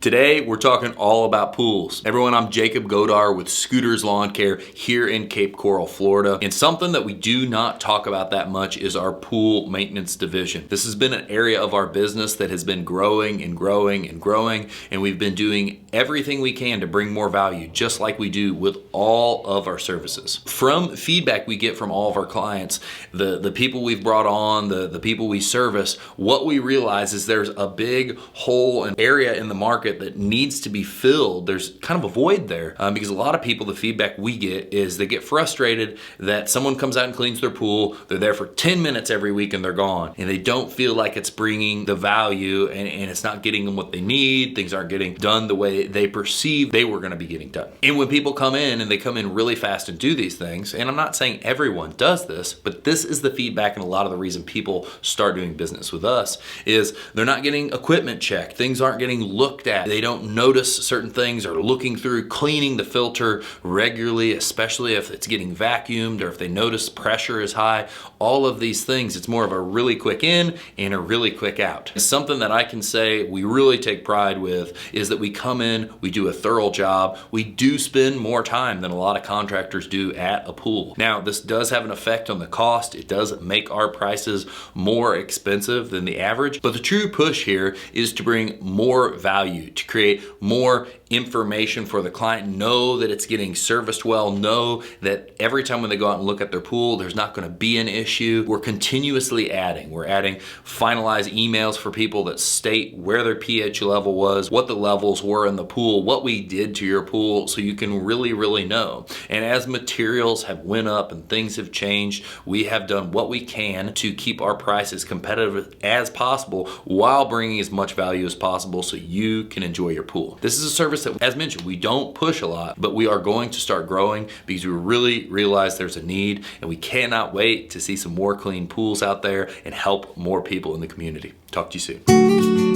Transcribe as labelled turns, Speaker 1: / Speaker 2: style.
Speaker 1: Today, we're talking all about pools. Everyone, I'm Jacob Godar with Scooters Lawn Care here in Cape Coral, Florida. And something that we do not talk about that much is our pool maintenance division. This has been an area of our business that has been growing and growing and growing, and we've been doing everything we can to bring more value, just like we do with all of our services. From feedback we get from all of our clients, the people we've brought on, the people we service, what we realize is there's a big hole and area in the market that needs to be filled. There's kind of a void there because a lot of people, the feedback we get is they get frustrated that someone comes out and cleans their pool, they're there for 10 minutes every week and they're gone, and they don't feel like it's bringing the value and it's not getting them what they need. Things aren't getting done the way they perceive they were going to be getting done. And when people come in and they come in really fast and do these things, and I'm not saying everyone does this, but this is the feedback and a lot of the reason people start doing business with us is they're not getting equipment checked. Things aren't getting looked at. They don't notice certain things or looking through, cleaning the filter regularly, especially if it's getting vacuumed or if they notice pressure is high. All of these things, it's more of a really quick in and a really quick out. Something that I can say we really take pride with is that we come in, we do a thorough job. We do spend more time than a lot of contractors do at a pool. Now, this does have an effect on the cost. It does make our prices more expensive than the average, but the true push here is to bring more value, to create more information for the client, know that it's getting serviced well, know that every time when they go out and look at their pool, there's not going to be an issue. We're continuously adding. We're adding finalized emails for people that state where their pH level was, what the levels were in the pool, what we did to your pool, so you can really know. And as materials have went up and things have changed, we have done what we can to keep our prices competitive as possible while bringing as much value as possible so you can enjoy your pool. This is a service that, as mentioned, we don't push a lot, but we are going to start growing because we really realize there's a need, and we cannot wait to see some more clean pools out there and help more people in the community. Talk to you soon.